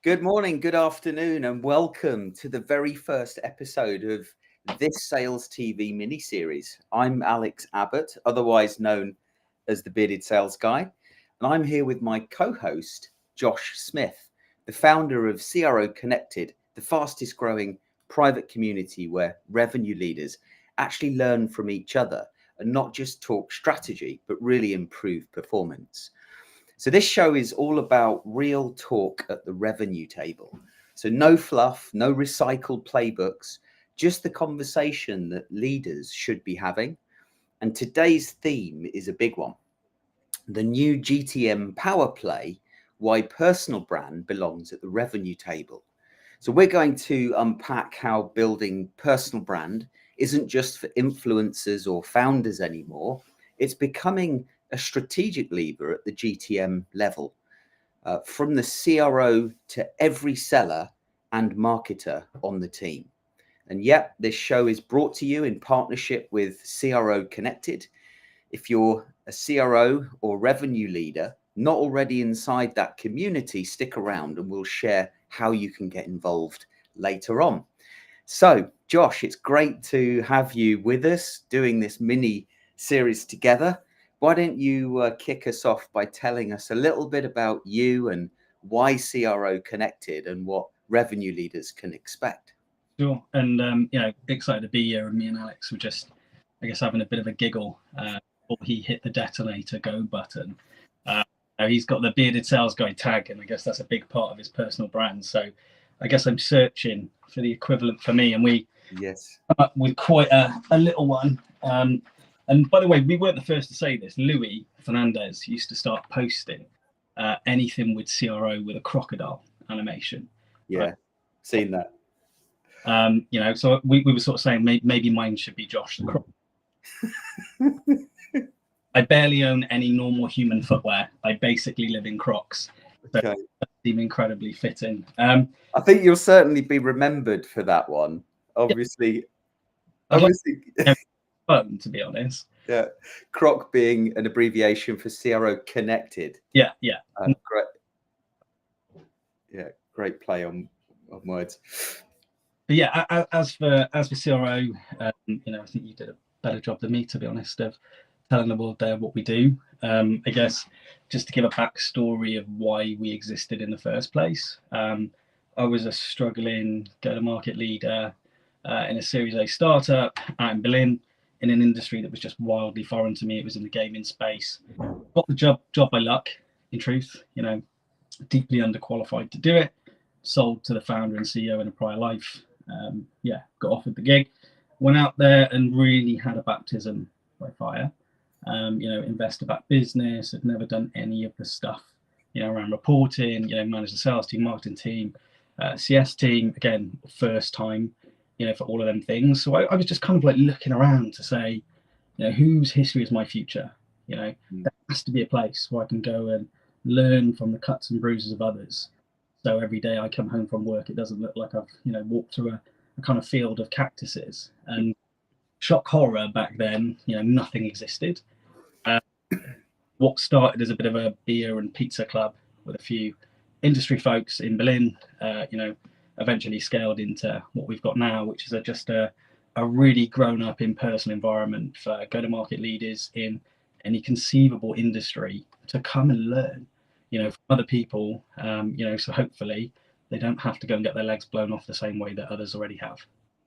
Good morning, good afternoon, and welcome to the very first episode of this Sales TV mini-series. I'm Alex Abbott, otherwise known as the Bearded Sales Guy, and I'm here with my co-host, Josh Smith, the founder of CRO Connected, the fastest growing private community where revenue leaders actually learn from each other and not just talk strategy, but really improve performance. So this show is all about real talk at the revenue table. So no fluff, no recycled playbooks, just the conversation that leaders should be having. And today's theme is a big one. The new GTM power play, why personal brand belongs at the revenue table. So we're going to unpack how building personal brand isn't just for influencers or founders anymore. It's becoming a strategic lever at the GTM level, from the CRO to every seller and marketer on the team. And yep, this show is brought to you in partnership with CRO Connected. If you're a CRO or revenue leader not already inside that community, stick around and we'll share how you can get involved later on. So, Josh, it's great to have you with us doing this mini series together. Why don't you kick us off by telling us a little bit about you and why CRO Connected and what revenue leaders can expect? Sure. And, excited to be here. And me and Alex were just, I guess, having a bit of a giggle before he hit the detonator go button. He's got the Bearded Sales Guy tag, and I guess that's a big part of his personal brand. So I guess I'm searching for the equivalent for me. And we come up with quite a little one. And by the way, we weren't the first to say this. Louis Fernandez used to start posting anything with CRO with a crocodile animation. Yeah, right? Seen that. So we were sort of saying maybe mine should be Josh the Croc. I barely own any normal human footwear. I basically live in Crocs. So okay. That seems incredibly fitting. I think you'll certainly be remembered for that one. Obviously. Fun, to be honest. Yeah, Croc being an abbreviation for CRO Connected. Yeah. Great. Yeah, great play on words. But yeah, as for CRO, I think you did a better job than me, to be honest, of telling the world there what we do. I guess just to give a backstory of why we existed in the first place. I was a struggling go-to-market leader in a Series A startup out in Berlin, in an industry that was just wildly foreign to me. It was in the gaming space. Got the job by luck, in truth, deeply underqualified to do it. Sold to the founder and CEO in a prior life. Got offered the gig. Went out there and really had a baptism by fire. Investor-backed business. Had never done any of the stuff, around reporting, managed the sales team, marketing team, CS team. Again, first time, for all of them things. So I was just kind of like looking around to say, whose history is my future? There has to be a place where I can go and learn from the cuts and bruises of others. So every day I come home from work, it doesn't look like I've, walked through a kind of field of cactuses. And shock horror back then, nothing existed. What started as a bit of a beer and pizza club with a few industry folks in Berlin, eventually scaled into what we've got now, which is just a really grown up in-person environment for go-to-market leaders in any conceivable industry to come and learn, from other people, so hopefully they don't have to go and get their legs blown off the same way that others already have.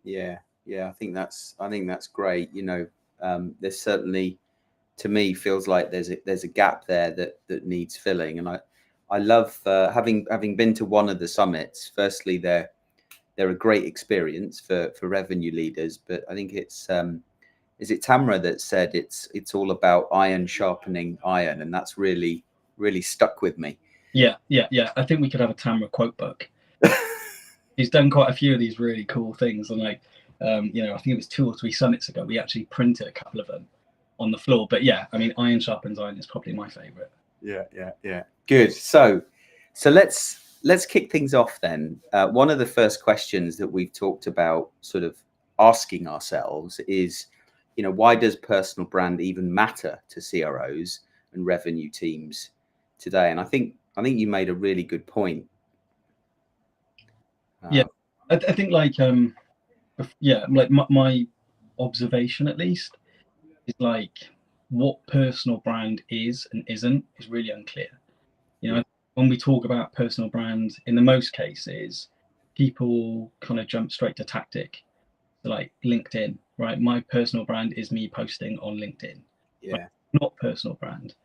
Yeah. I think that's great. There's certainly, to me, feels like there's a gap there that needs filling. And I love having been to one of the summits. Firstly, they're a great experience for revenue leaders, but I think it's is it Tamra that said it's all about iron sharpening iron, and that's really stuck with me. Yeah. I think we could have a Tamra quote book. He's done quite a few of these really cool things, and I think it was 2 or 3 summits ago we actually printed a couple of them on the floor. But yeah, I mean, iron sharpens iron is probably my favorite. Yeah. Good. So let's kick things off then. One of the first questions that we've talked about sort of asking ourselves is, why does personal brand even matter to CROs and revenue teams today? And I think you made a really good point Yeah, I think like yeah, like my observation at least is like what personal brand is and isn't is really unclear. You know, when we talk about personal brand, in the most cases, people kind of jump straight to tactic. So like LinkedIn, right? My personal brand is me posting on LinkedIn. Right? Yeah. Not personal brand.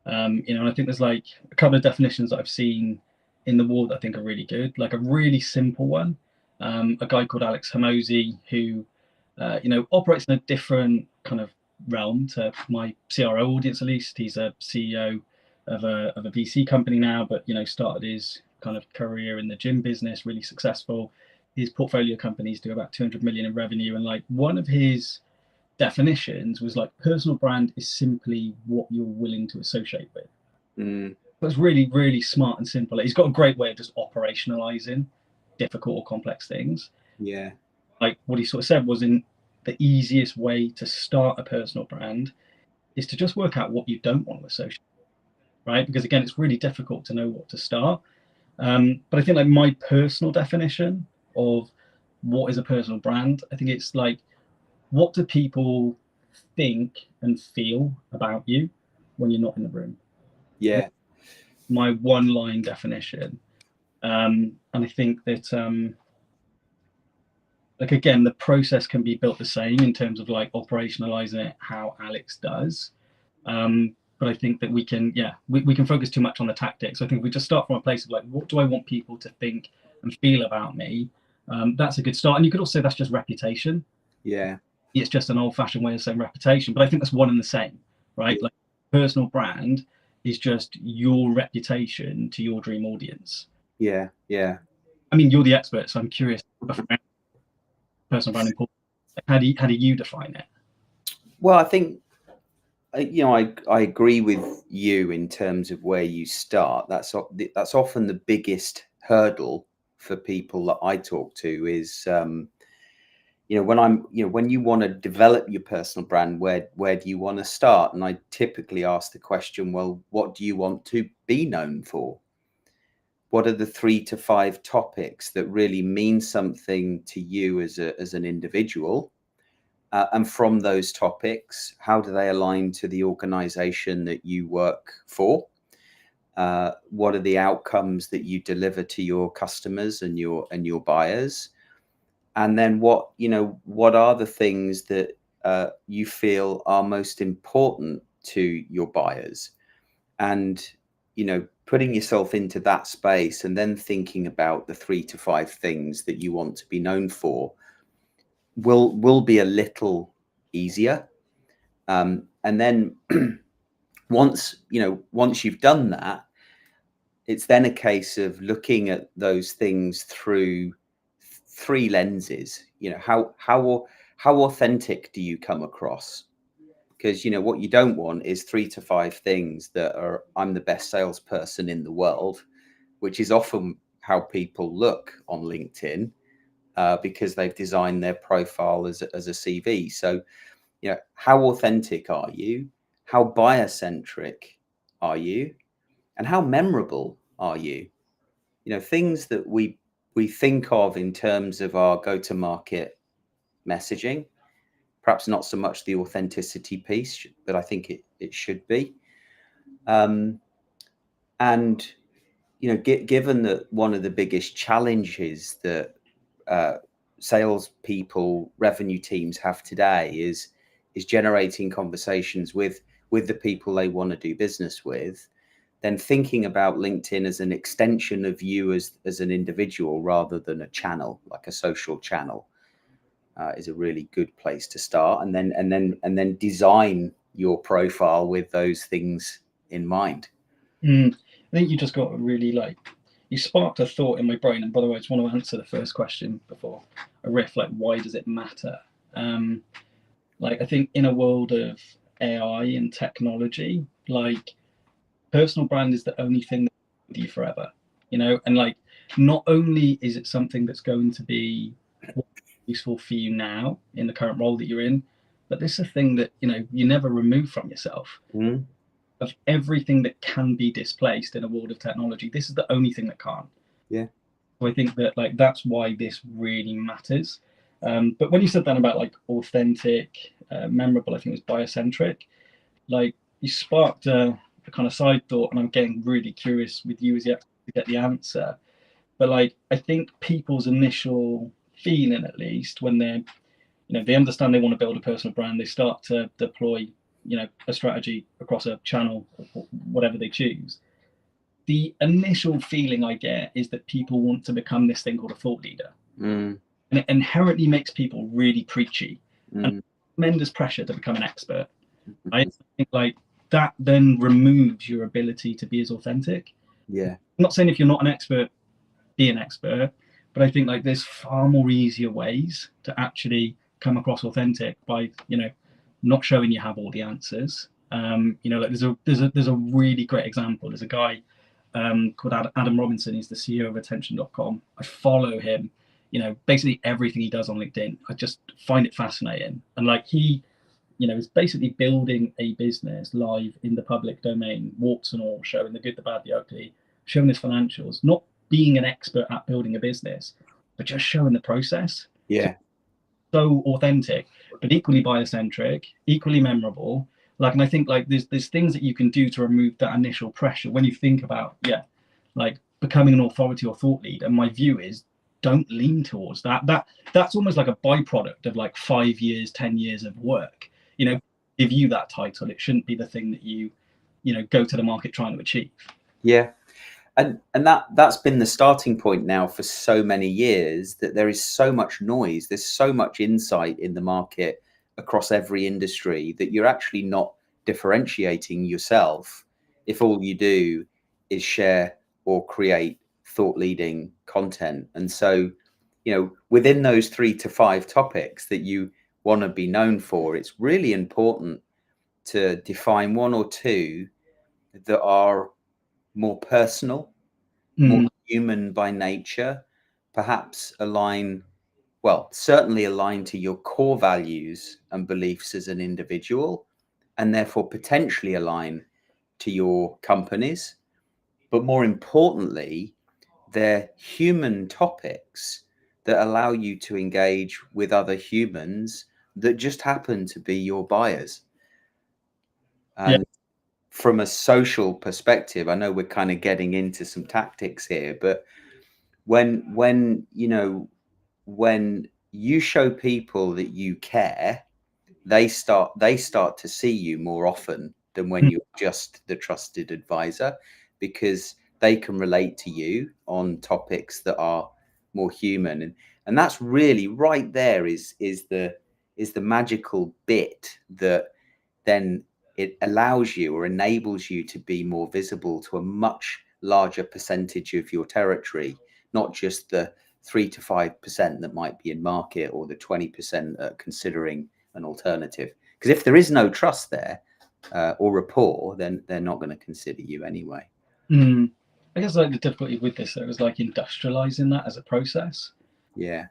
You know, and I think there's like a couple of definitions that I've seen in the world that I think are really good. Like a really simple one, a guy called Alex Hormozy who, you know, operates in a different kind of realm to my CRO audience. At least he's a CEO of a VC company now, but you know, started his kind of career in the gym business, really successful. His portfolio companies do about 200 million in revenue, and like one of his definitions was like personal brand is simply what you're willing to associate with. That's really, really smart and simple. He's got a great way of just operationalizing difficult or complex things. Yeah. Like what he sort of said was, in the easiest way to start a personal brand is to just work out what you don't want to associate, right? Because again, it's really difficult to know what to start. But I think like my personal definition of what is a personal brand, I think it's like, what do people think and feel about you when you're not in the room? Yeah. My one line definition. And I think that like again, the process can be built the same in terms of like operationalizing it how Alex does. But I think that we can, yeah, we can focus too much on the tactics. I think if we just start from a place of like, what do I want people to think and feel about me? That's a good start. And you could also say that's just reputation. Yeah. It's just an old-fashioned way of saying reputation, but I think that's one and the same, right? Like personal brand is just your reputation to your dream audience. Yeah. Yeah. I mean, you're the expert, so I'm curious. Personal brand important. How do you define it? Well, I think you know, I agree with you in terms of where you start. That's often the biggest hurdle for people that I talk to is you know, when you want to develop your personal brand, where do you want to start? And I typically ask the question, well, what do you want to be known for? What are the 3 to 5 topics that really mean something to you as an individual? And from those topics, how do they align to the organization that you work for? What are the outcomes that you deliver to your customers and your buyers? And then what are the things that you feel are most important to your buyers? And putting yourself into that space and then thinking about the 3 to 5 things that you want to be known for will be a little easier. And then once you've done that, it's then a case of looking at those things through 3 lenses. How authentic do you come across? Because what you don't want is 3 to 5 things that are, I'm the best salesperson in the world, which is often how people look on LinkedIn, because they've designed their profile as a CV. So, how authentic are you? How buyer centric are you? And how memorable are you? Things that we think of in terms of our go-to-market messaging. Perhaps not so much the authenticity piece, but I think it should be. And given that one of the biggest challenges that salespeople, revenue teams have today is generating conversations with the people they want to do business with, then thinking about LinkedIn as an extension of you as an individual rather than a channel, like a social channel, is a really good place to start. And then design your profile with those things in mind. I think you just got a really you sparked a thought in my brain. And by the way, I just want to answer the first question before a riff, like why does it matter? I think in a world of AI and technology, personal brand is the only thing that's with you forever, and not only is it something that's going to be useful for you now in the current role that you're in, but this is a thing that you never remove from yourself. Of everything that can be displaced in a world of technology, this is the only thing that can't. Yeah. So I think that like that's why this really matters. But when you said that about like authentic, memorable, I think it was biocentric, like you sparked a kind of side thought, and I'm getting really curious with you as yet to get the answer. But like I think people's initial feeling, at least when they're, they understand they want to build a personal brand, they start to deploy, a strategy across a channel, whatever they choose. The initial feeling I get is that people want to become this thing called a thought leader. And it inherently makes people really preachy and tremendous pressure to become an expert. I think like that then removes your ability to be as authentic. Yeah. I'm not saying if you're not an expert, be an expert, but I think like there's far more easier ways to actually come across authentic by, not showing you have all the answers. Like there's a really great example. There's a guy called Adam Robinson. He's the CEO of Attention.com. I follow him, basically everything he does on LinkedIn. I just find it fascinating. And like he, is basically building a business live in the public domain, warts and all, showing the good, the bad, the ugly, showing his financials, not being an expert at building a business, but just showing the process. Yeah. So authentic, but equally biocentric, equally memorable. Like, and I think like there's things that you can do to remove that initial pressure when you think about, like becoming an authority or thought leader. And my view is don't lean towards that. That's almost like a byproduct of like 5 years, 10 years of work. Give you that title. It shouldn't be the thing that you go to the market trying to achieve. Yeah. And that's been the starting point now for so many years, that there is so much noise, there's so much insight in the market across every industry, that you're actually not differentiating yourself if all you do is share or create thought leading content. And so, within those 3 to 5 topics that you want to be known for, it's really important to define 1 or 2 that are more personal, more human by nature, perhaps certainly align to your core values and beliefs as an individual, and therefore potentially align to your companies. But more importantly, they're human topics that allow you to engage with other humans that just happen to be your buyers. And from a social perspective, I know we're kind of getting into some tactics here, but when you show people that you care, they start to see you more often than when you're just the trusted advisor, because they can relate to you on topics that are more human. And that's really right there is the magical bit that then it allows you or enables you to be more visible to a much larger percentage of your territory, not just the 3 to 5% that might be in market, or the 20% considering an alternative. Because if there is no trust there or rapport, then they're not going to consider you anyway. I guess like the difficulty with this though is like industrializing that as a process. Yeah.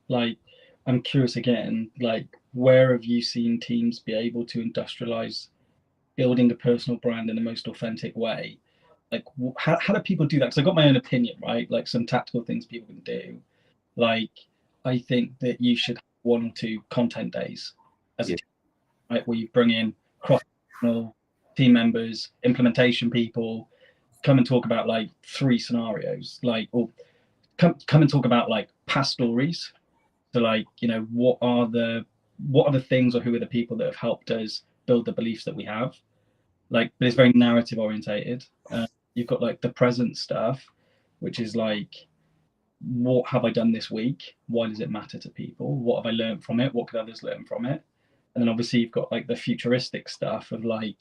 Like I'm curious again, like where have you seen teams be able to industrialize building a personal brand in the most authentic way? Like how do people do that? Because I got my own opinion, right? Like some tactical things people can do. Like I think that you should have 1 or 2 content days as a team, right, where you bring in cross-functional team members, implementation people, come and talk about like 3 scenarios, like, or come and talk about like past stories. So like, what are the things, or who are the people that have helped us build the beliefs that we have? Like, but it's very narrative orientated. You've got like the present stuff, which is like, what have I done this week? Why does it matter to people? What have I learned from it? What could others learn from it? And then obviously you've got like the futuristic stuff of like,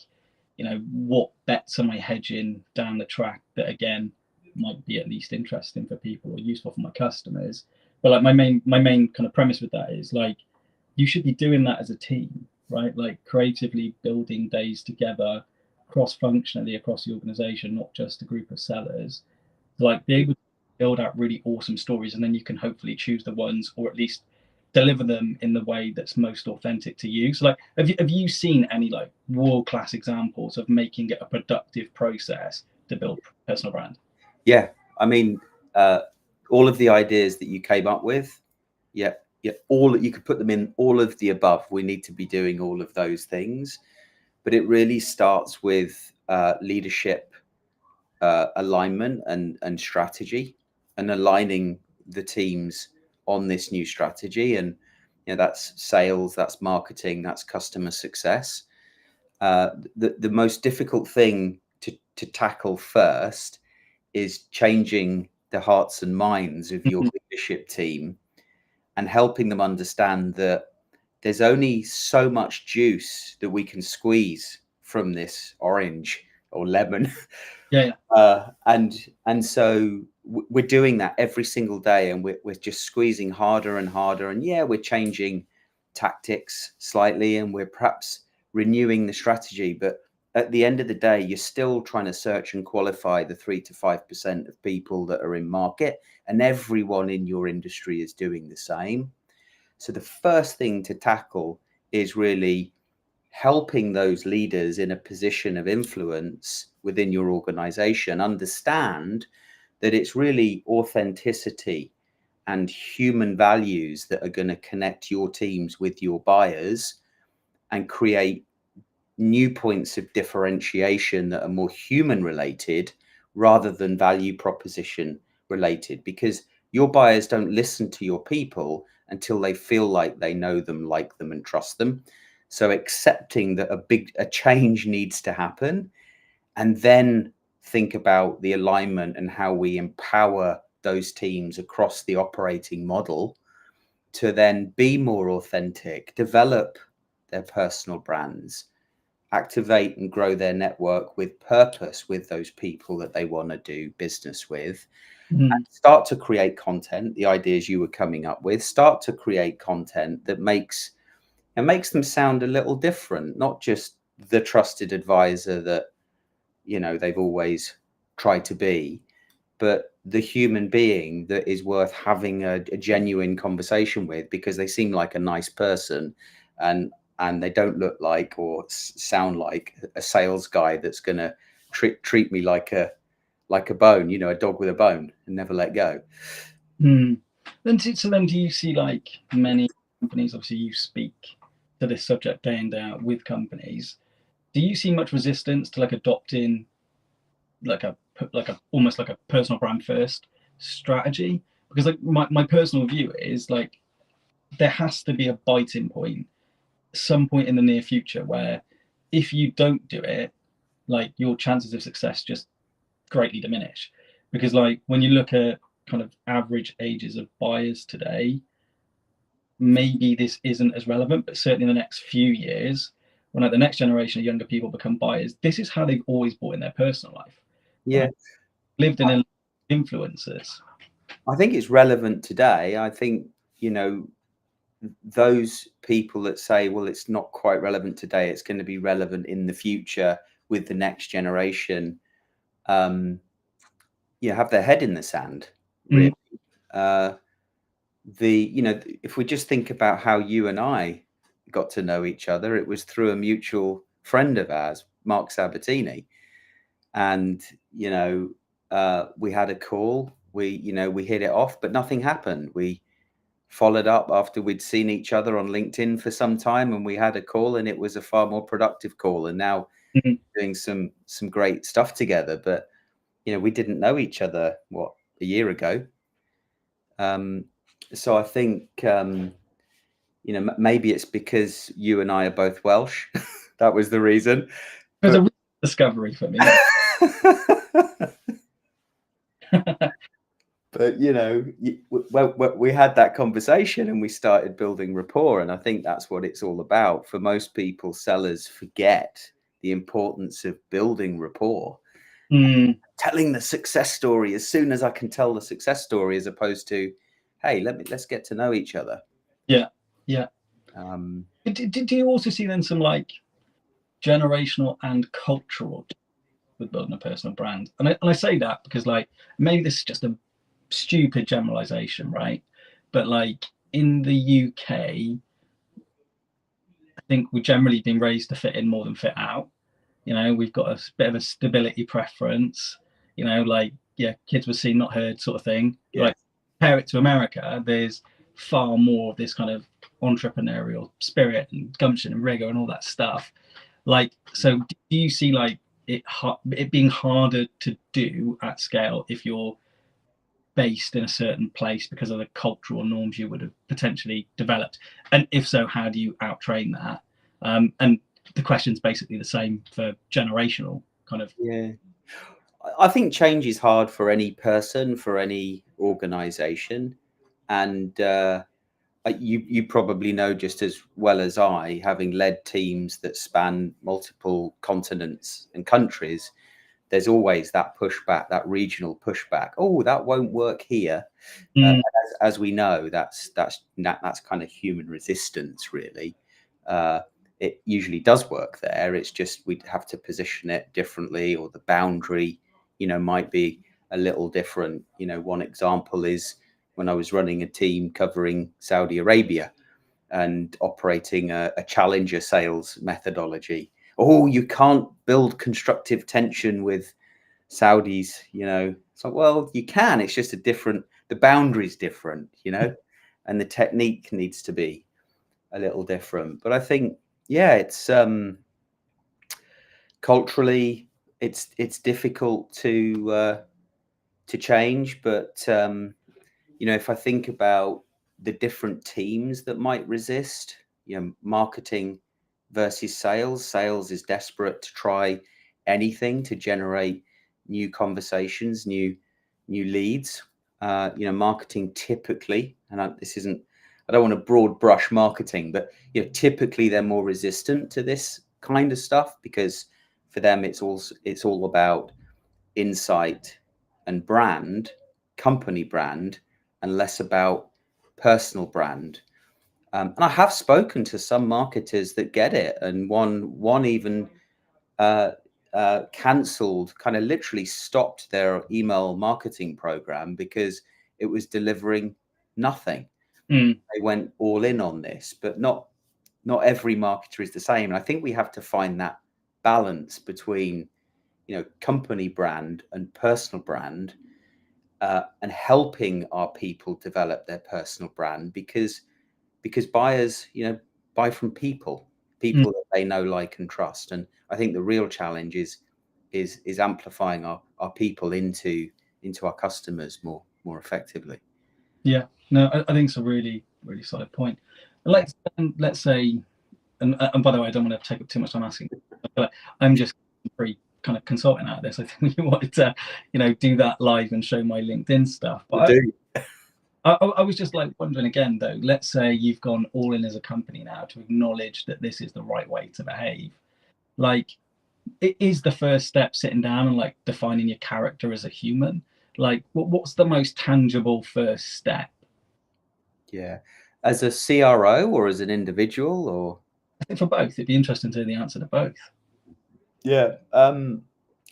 what bets am I hedging down the track that again might be at least interesting for people or useful for my customers. But like my main kind of premise with that is like, you should be doing that as a team, right? Like creatively building days together, cross-functionally across the organization, not just a group of sellers. Like be able to build out really awesome stories, and then you can hopefully choose the ones, or at least deliver them in the way that's most authentic to you. So like, have you seen any like world-class examples of making it a productive process to build personal brand? Yeah. I mean, all of the ideas that you came up with, yeah, all that you could put them in all of the above. We need to be doing all of those things, but it really starts with leadership, alignment, and strategy, and aligning the teams on this new strategy. And that's sales, that's marketing, that's customer success. The most difficult thing to tackle first is changing the hearts and minds of your leadership team and helping them understand that there's only so much juice that we can squeeze from this orange or lemon. Yeah. And so we're doing that every single day, and we're just squeezing harder and harder. And yeah, we're changing tactics slightly, and we're perhaps renewing the strategy. But at the end of the day, you're still trying to search and qualify the 3 to 5% of people that are in market, and everyone in your industry is doing the same. So the first thing to tackle is really helping those leaders in a position of influence within your organization understand that it's really authenticity and human values that are going to connect your teams with your buyers and create new points of differentiation that are more human related rather than value proposition related, because your buyers don't listen to your people until they feel like they know them, like them, and trust them. So accepting that a change needs to happen, and then think about the alignment and how we empower those teams across the operating model to then be more authentic, develop their personal brands, activate and grow their network with purpose with those people that they want to do business with, and start to create content, the ideas you were coming up with, start to create content that makes them sound a little different, not just the trusted advisor that they've always tried to be, but the human being that is worth having a genuine conversation with, because they seem like a nice person, and they don't look like or sound like a sales guy that's going to treat me like a bone, a dog with a bone, and never let go. Then do you see like many companies, obviously you speak to this subject day in day out with companies, do you see much resistance to like adopting like a almost like a personal brand first strategy? Because like my personal view is like there has to be a biting point, some point in the near future, where if you don't do it, like your chances of success just greatly diminish. Because like when you look at kind of average ages of buyers today, maybe this isn't as relevant, but certainly in the next few years, when like the next generation of younger people become buyers, this is how they've always bought in their personal life. Yeah. Lived in influencers. I think it's relevant today. I think, those people that say, well, it's not quite relevant today, it's going to be relevant in the future with the next generation, have their head in the sand, really. If we just think about how you and I got to know each other, it was through a mutual friend of ours, Mark Sabatini. And, we had a call, we hit it off, but nothing happened. We followed up after we'd seen each other on LinkedIn for some time, and we had a call, and it was a far more productive call. And now doing some great stuff together, but, we didn't know each other, a year ago. So I think, maybe it's because you and I are both Welsh. That was the reason. It was a discovery for me. But, we had that conversation and we started building rapport. And I think that's what it's all about. For most people, sellers forget the importance of building rapport. Telling the success story as soon as I can tell the success story, as opposed to, hey, let's get to know each other. Yeah. Do you also see then some like generational and cultural with building a personal brand? And I say that because like maybe this is just a stupid generalization, right? But like in the UK, I think we've generally been raised to fit in more than fit out. We've got a bit of a stability preference, like, kids were seen, not heard sort of thing. Yeah. Like compare it to America, there's far more of this kind of entrepreneurial spirit and gumption and rigor and all that stuff. Like, so do you see like it being harder to do at scale if you're based in a certain place because of the cultural norms you would have potentially developed? And if so, how do you out-train that? And the question's basically the same for generational kind of. Yeah, I think change is hard for any person, for any organization. And you probably know just as well as I, having led teams that span multiple continents and countries, there's always that pushback, that regional pushback. Oh, that won't work here. As we know, that's kind of human resistance, really. It usually does work there. It's just we'd have to position it differently, or the boundary, might be a little different. One example is when I was running a team covering Saudi Arabia and operating a challenger sales methodology. Oh, you can't build constructive tension with Saudis, It's like, well, you can. It's just the boundary's different, and the technique needs to be a little different. But I think, yeah, it's culturally, it's difficult to change. But if I think about the different teams that might resist, marketing versus sales is desperate to try anything to generate new conversations, new leads. Marketing typically, and I don't want to broad brush marketing, but typically they're more resistant to this kind of stuff because for them it's all about insight and brand, company brand, and less about personal brand. And I have spoken to some marketers that get it, and one even cancelled, kind of literally stopped their email marketing program because it was delivering nothing. They went all in on this, but not every marketer is the same. And I think we have to find that balance between company brand and personal brand, and helping our people develop their personal brand because buyers buy from people that they know, like, and trust. And I think the real challenge is amplifying our people into our customers more effectively. Yeah, no, I think it's a really, really solid point. Let's say, and by the way, I don't want to take up too much time asking, but I'm just free kind of consulting out of this. I think we wanted to, do that live and show my LinkedIn stuff. But I was just like wondering again, though, let's say you've gone all in as a company now to acknowledge that this is the right way to behave. Like, it is the first step sitting down and like defining your character as a human. Like, what's the most tangible first step? Yeah, as a CRO or as an individual, or I think for both. It'd be interesting to hear the answer to both. yeah.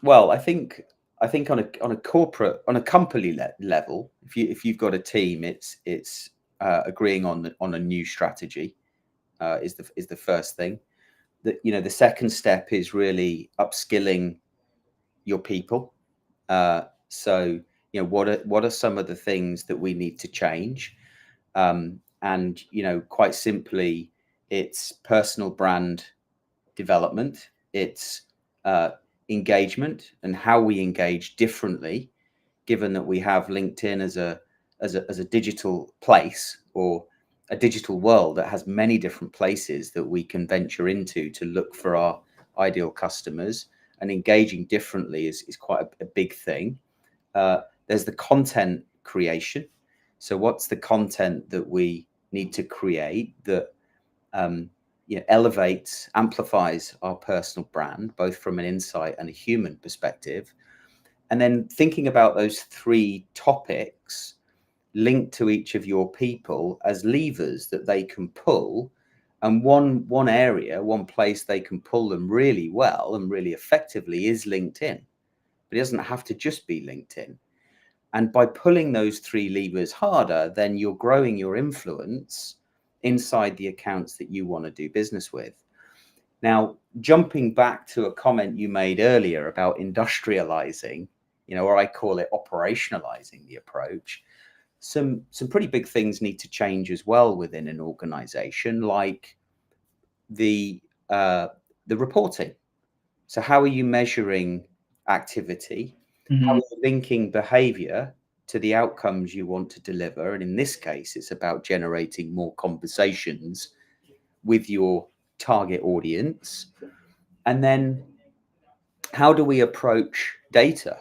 Well, I think on a corporate, on a company level, if you've got a team, it's agreeing on a new strategy is the first thing. The second step is really upskilling your people. So what are some of the things that we need to change? And quite simply, it's personal brand development. It's engagement and how we engage differently, given that we have LinkedIn as a digital place, or a digital world that has many different places that we can venture into to look for our ideal customers. And engaging differently is quite a big thing. There's the content creation. So what's the content that we need to create that elevates, amplifies our personal brand, both from an insight and a human perspective? And then thinking about those three topics linked to each of your people as levers that they can pull. And one area, one place they can pull them really well and really effectively is LinkedIn. But it doesn't have to just be LinkedIn. And by pulling those three levers harder, then you're growing your influence inside the accounts that you want to do business with. Now, jumping back to a comment you made earlier about industrializing, or I call it operationalizing the approach. some pretty big things need to change as well within an organization, like the reporting. So how are you measuring activity? How are you linking behavior to the outcomes you want to deliver? And in this case, it's about generating more conversations with your target audience. And then how do we approach data?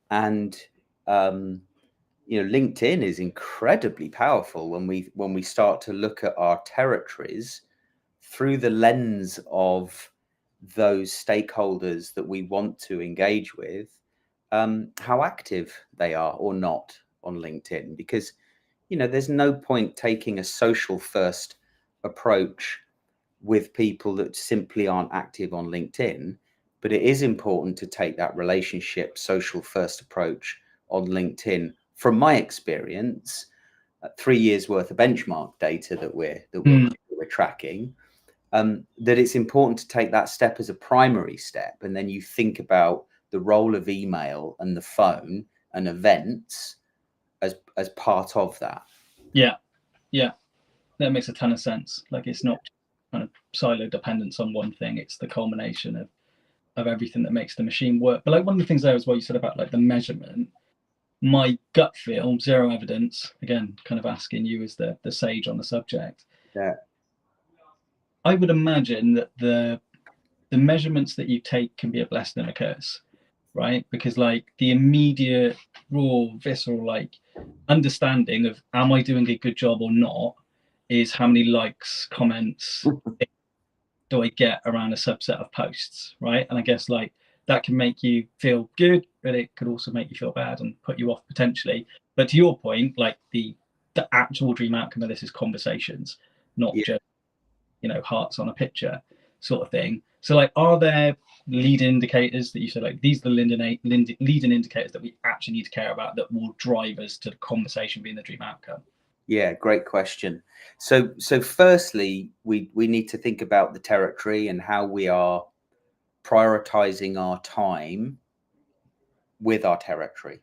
And LinkedIn is incredibly powerful when we start to look at our territories through the lens of those stakeholders that we want to engage with, how active they are or not on LinkedIn. Because there's no point taking a social first approach with people that simply aren't active on LinkedIn. But it is important to take that relationship social first approach on LinkedIn. From my experience, 3 years worth of benchmark data that we're tracking, that it's important to take that step as a primary step, and then you think about the role of email and the phone and events as part of that. Yeah, that makes a ton of sense. Like, it's not kind of silo dependence on one thing, it's the culmination of everything that makes the machine work. But like, one of the things there as well you said about like the measurement, my gut feel, zero evidence, again, kind of asking you as the sage on the subject. Yeah. I would imagine that the measurements that you take can be a blessing and a curse, right? Because like the immediate, raw, visceral, like understanding of am I doing a good job or not is how many likes, comments do I get around a subset of posts, right? And I guess like that can make you feel good, but it could also make you feel bad and put you off potentially. But to your point, like the actual dream outcome of this is conversations, not just hearts on a picture sort of thing. So like, are there lead indicators that you said like these are the leading indicators that we actually need to care about that will drive us to the conversation being the dream outcome? Yeah, great question. So firstly, we need to think about the territory and how we are prioritizing our time with our territory.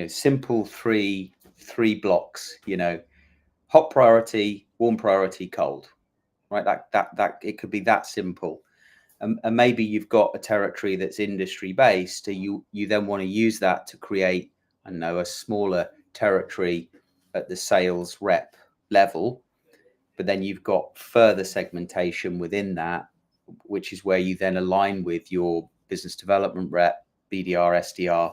Simple three blocks. Hot priority, warm priority, cold. Right? That it could be that simple. And maybe you've got a territory that's industry based. So you then want to use that to create, a smaller territory at the sales rep level, but then you've got further segmentation within that, which is where you then align with your business development rep, BDR, SDR,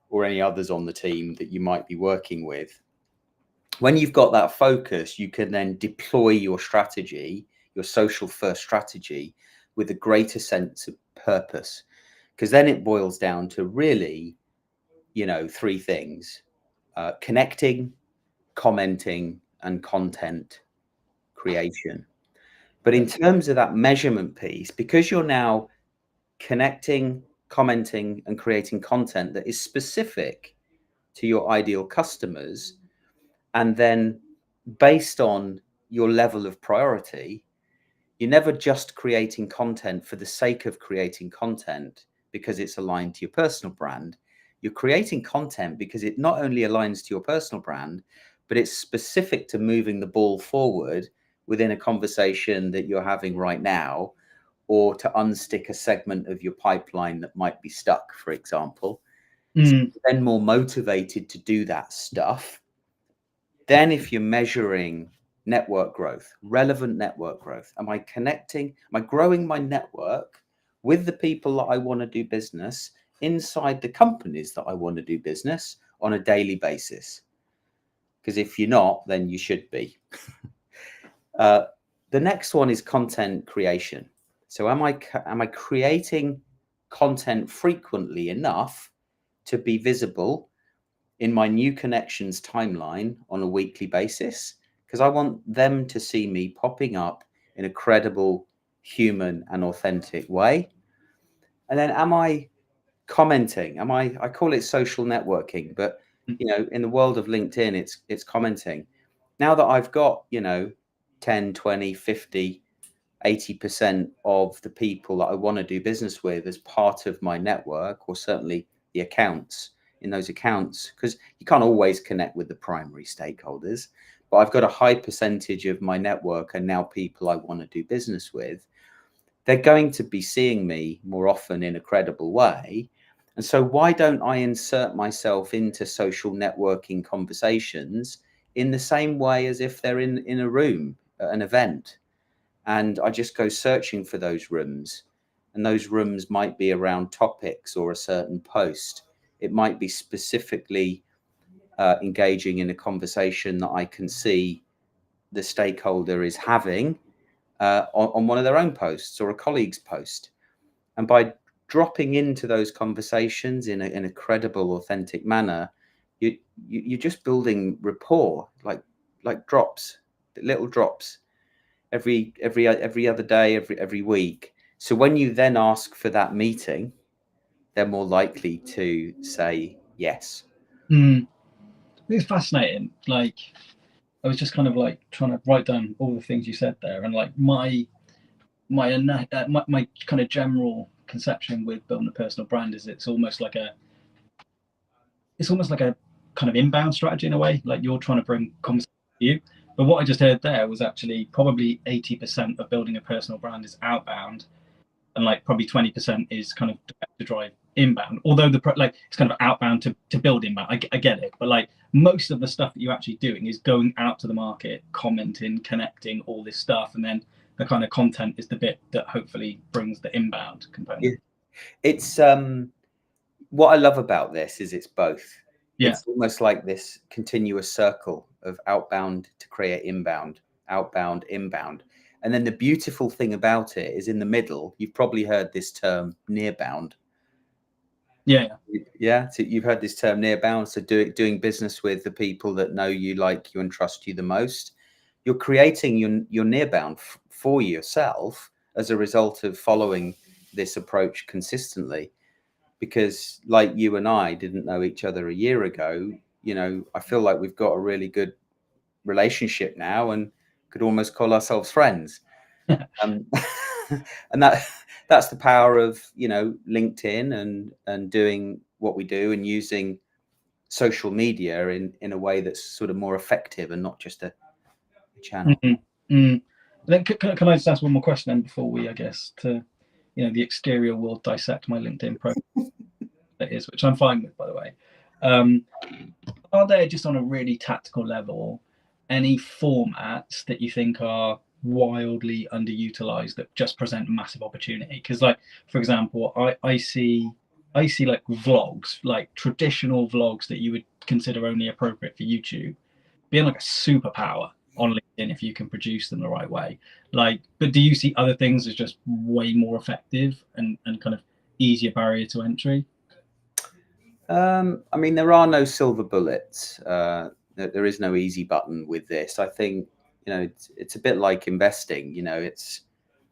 or any others on the team that you might be working with. When you've got that focus, you can then deploy your strategy, your social first strategy, with a greater sense of purpose, because then it boils down to really, three things: connecting, commenting, and content creation. But in terms of that measurement piece, because you're now connecting, commenting, and creating content that is specific to your ideal customers, and then based on your level of priority, you're never just creating content for the sake of creating content because it's aligned to your personal brand. You're creating content because it not only aligns to your personal brand, but it's specific to moving the ball forward within a conversation that you're having right now, or to unstick a segment of your pipeline that might be stuck, for example. So you're then more motivated to do that stuff. Then if you're measuring network growth, relevant network growth, am I connecting? Am I growing my network with the people that I want to do business inside the companies that I want to do business on a daily basis? Because if you're not, then you should be. The next one is content creation. So am I creating content frequently enough to be visible in my new connections timeline on a weekly basis? Because I want them to see me popping up in a credible, human, and authentic way. And then am I commenting? I call it social networking, but in the world of LinkedIn, it's commenting. Now that I've got 10, 20, 50, 80% of the people that I want to do business with as part of my network, or certainly the accounts those accounts, because you can't always connect with the primary stakeholders, but I've got a high percentage of my network and now people I want to do business with. They're going to be seeing me more often in a credible way. And so why don't I insert myself into social networking conversations in the same way as if they're in a room at an event? And I just go searching for those rooms. And those rooms might be around topics or a certain post. It might be specifically engaging in a conversation that I can see the stakeholder is having on one of their own posts or a colleague's post. And by dropping into those conversations in a credible, authentic manner, you're just building rapport, like drops, little drops, every other day, every week. So when you then ask for that meeting, they're more likely to say yes. It's fascinating. Like, I was just kind of like trying to write down all the things you said there, and like my kind of general conception with building a personal brand is it's almost like a kind of inbound strategy in a way. Like, you're trying to bring conversation to you. But what I just heard there was actually probably 80% of building a personal brand is outbound, and like probably 20% is kind of to drive inbound. Although it's kind of outbound to build inbound. I get it, but like most of the stuff that you're actually doing is going out to the market, commenting, connecting, all this stuff, and then the kind of content is the bit that hopefully brings the inbound component. Yeah. It's what I love about this is it's both. Yeah. It's almost like this continuous circle of outbound to create inbound, outbound, inbound. And then the beautiful thing about it is in the middle, you've probably heard this term nearbound. Yeah. Yeah. So you've heard this term nearbound. So doing business with the people that know you, like you, and trust you the most. You're creating your nearbound for yourself as a result of following this approach consistently. Because like you and I didn't know each other a year ago, I feel like we've got a really good relationship now and could almost call ourselves friends. And that's the power of, LinkedIn and doing what we do and using social media in a way that's sort of more effective and not just a channel. Then can I just ask one more question then before we, I guess, the exterior will dissect my LinkedIn profile, which I'm fine with, by the way. Are there, just on a really tactical level, any formats that you think are wildly underutilized that just present massive opportunity? Because, like, for example, I see like vlogs, like traditional vlogs that you would consider only appropriate for YouTube, being like a superpower on LinkedIn if you can produce them the right way. Like, but do you see other things as just way more effective and kind of easier barrier to entry? I mean, there are no silver bullets. There is no easy button with this. I think, it's a bit like investing,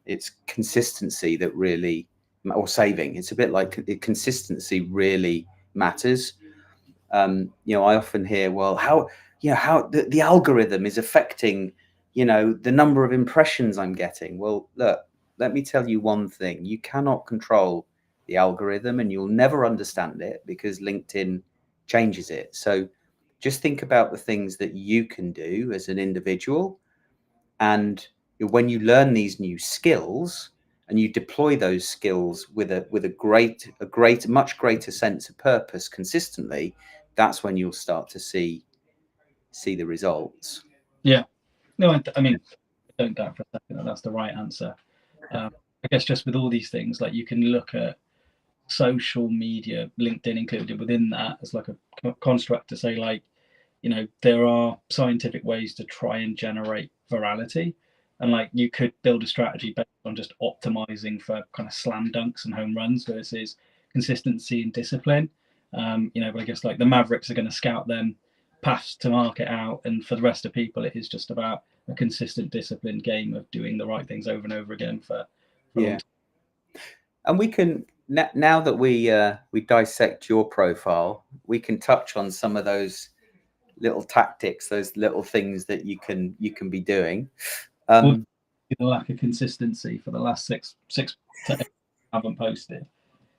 it's consistency that really, or saving. It's a bit like consistency really matters. I often hear, well, how the algorithm is affecting, the number of impressions I'm getting. Well, look, let me tell you one thing. You cannot control the algorithm and you'll never understand it because LinkedIn changes it. So just think about the things that you can do as an individual. And when you learn these new skills and you deploy those skills with a much greater sense of purpose consistently, that's when you'll start to see the results. Yeah. No, I mean, I don't doubt for a second that that's the right answer. I guess just with all these things, like, you can look at social media, LinkedIn included within that, as like a construct to say, like, there are scientific ways to try and generate virality. And like, you could build a strategy based on just optimizing for kind of slam dunks and home runs versus consistency and discipline. But I guess like the Mavericks are going to scout them paths to market out, and for the rest of people, it is just about a consistent, disciplined game of doing the right things over and over again for a long time. And we can, now that we dissect your profile, we can touch on some of those little tactics, those little things that you can be doing. The lack of consistency for the last six to 8 haven't posted.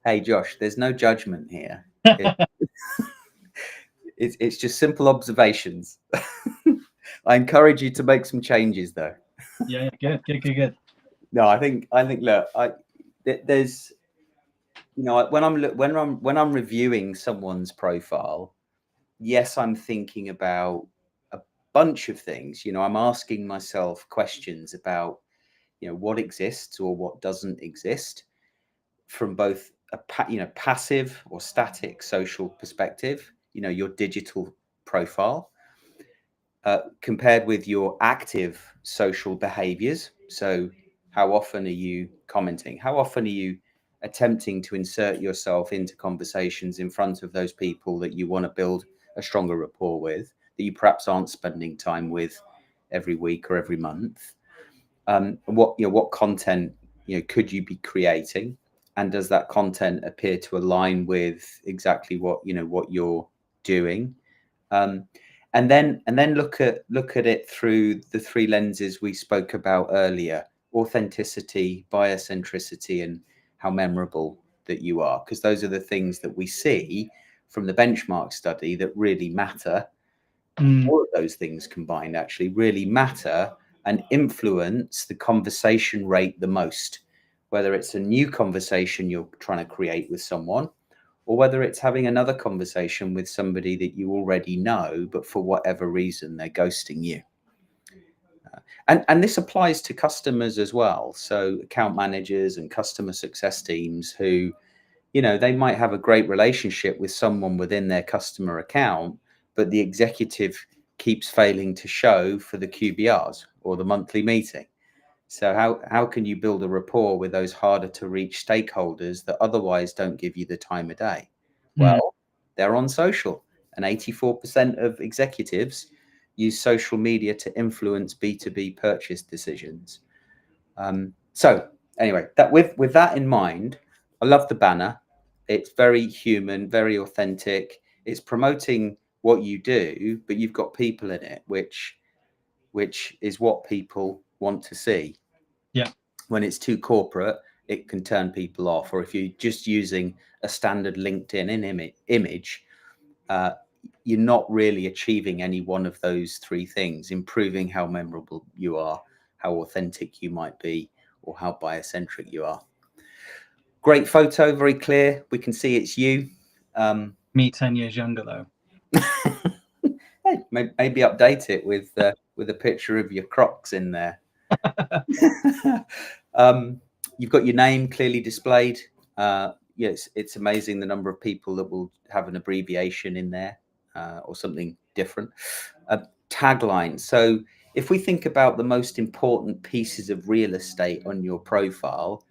Hey Josh, there's no judgment here. It's just simple observations. I encourage you to make some changes, though. Yeah, good. No, I think look, there's, you know, when I'm reviewing someone's profile, yes, I'm thinking about a bunch of things. You know, I'm asking myself questions about, you know, what exists or what doesn't exist from both a passive or static social perspective. You know, your digital profile compared with your active social behaviors. So, how often are you commenting? How often are you attempting to insert yourself into conversations in front of those people that you want to build a stronger rapport with, that you perhaps aren't spending time with every week or every month? What content, you know, could you be creating, and does that content appear to align with exactly what, you know, what you're doing? Um, and then look at it through the three lenses we spoke about earlier: authenticity, biocentricity, and how memorable that you are, because those are the things that we see from the benchmark study that really matter. All of those things combined actually really matter and influence the conversation rate the most, whether it's a new conversation you're trying to create with someone, or whether it's having another conversation with somebody that you already know, but for whatever reason, they're ghosting you. And this applies to customers as well. So account managers and customer success teams who, you know, they might have a great relationship with someone within their customer account, but the executive keeps failing to show for the QBRs or the monthly meeting. So how can you build a rapport with those harder to reach stakeholders that otherwise don't give you the time of day? Well, they're on social, and 84% of executives use social media to influence B2B purchase decisions. So anyway, that with that in mind, I love the banner. It's very human, very authentic. It's promoting what you do, but you've got people in it, which is what people want to see. Yeah. When it's too corporate, it can turn people off. Or if you're just using a standard LinkedIn image, you're not really achieving any one of those three things: improving how memorable you are, how authentic you might be, or how biocentric you are. Great photo, very clear. We can see it's you. Me 10 years younger, though. Hey, maybe update it with a picture of your Crocs in there. You've got your name clearly displayed. Yes, it's amazing the number of people that will have an abbreviation in there or something different. Tagline. So if we think about the most important pieces of real estate on your profile,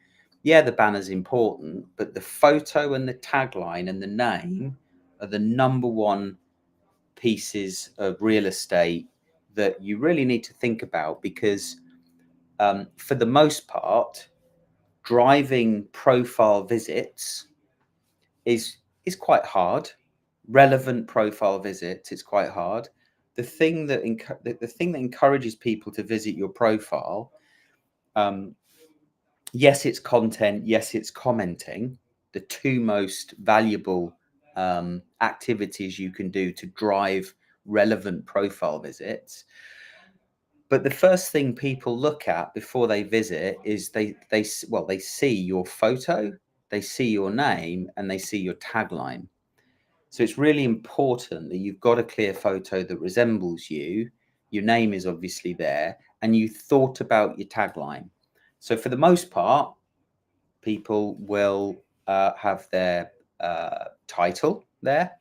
yeah, the banner's important, but the photo and the tagline and the name are the number one pieces of real estate that you really need to think about, because for the most part, driving profile visits is quite hard. Relevant profile visits, it's quite hard. The thing that the thing that encourages people to visit your profile, yes, it's content, yes, it's commenting. The two most valuable activities you can do to drive relevant profile visits. But the first thing people look at before they visit is they see your photo, they see your name, and they see your tagline. So it's really important that you've got a clear photo that resembles you. Your name is obviously there, and you thought about your tagline. So for the most part, people will have their title there.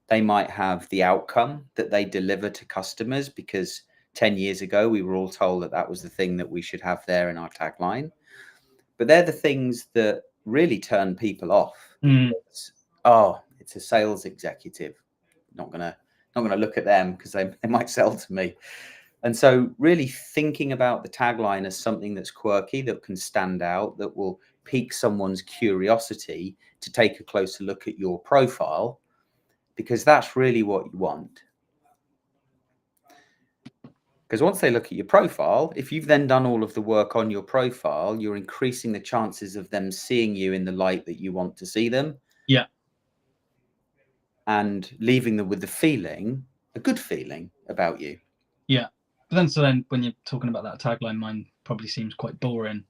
They might have the outcome that they deliver to customers, because 10 years ago, we were all told that that was the thing that we should have there in our tagline. But they're the things that really turn people off. Because, oh, it's a sales executive. Not gonna look at them because they might sell to me. And so really thinking about the tagline as something that's quirky, that can stand out, that will pique someone's curiosity to take a closer look at your profile, because that's really what you want. Because once they look at your profile, if you've then done all of the work on your profile, you're increasing the chances of them seeing you in the light that you want to see them. Yeah. and leaving them with the feeling, a good feeling about you. Yeah. But then when you're talking about that tagline, mine probably seems quite boring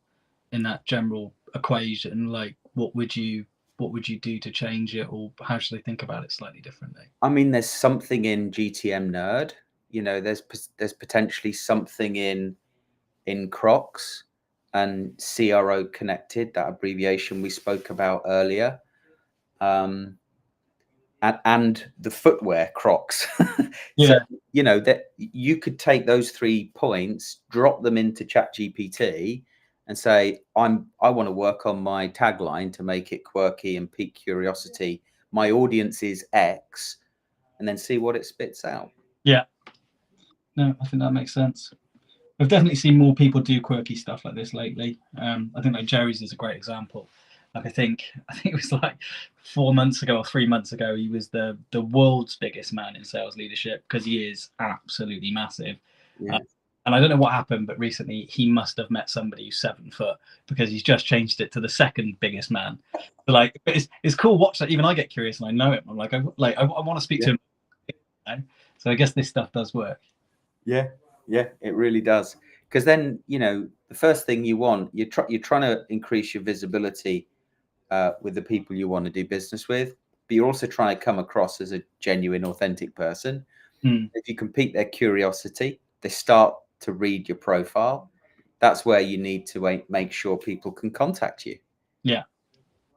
in that general equation. Like, what would you do to change it, or how should they think about it slightly differently? I mean, there's something in GTM nerd, there's potentially something in Crocs and CRO Connected, that abbreviation we spoke about earlier. And the footwear Crocs. So, Yeah. that you could take those 3 points, drop them into ChatGPT and say, I want to work on my tagline to make it quirky and pique curiosity. My audience is X, and then see what it spits out. Yeah. No, I think that makes sense. I've definitely seen more people do quirky stuff like this lately. I think like Jerry's is a great example. Like I think it was like 4 months ago or 3 months ago, he was the world's biggest man in sales leadership, because he is absolutely massive. Yeah. And I don't know what happened, but recently he must have met somebody who's 7 foot, because he's just changed it to the second biggest man. But like, it's cool. Watch that. Even I get curious, and I know him. I'm like, I want to speak to him. You know? So I guess this stuff does work. Yeah, it really does. Because then, the first thing you want, you're trying to increase your visibility with the people you want to do business with, but you're also trying to come across as a genuine, authentic person. If you can pique their curiosity, they start to read your profile. That's where you need to make sure people can contact you. Yeah.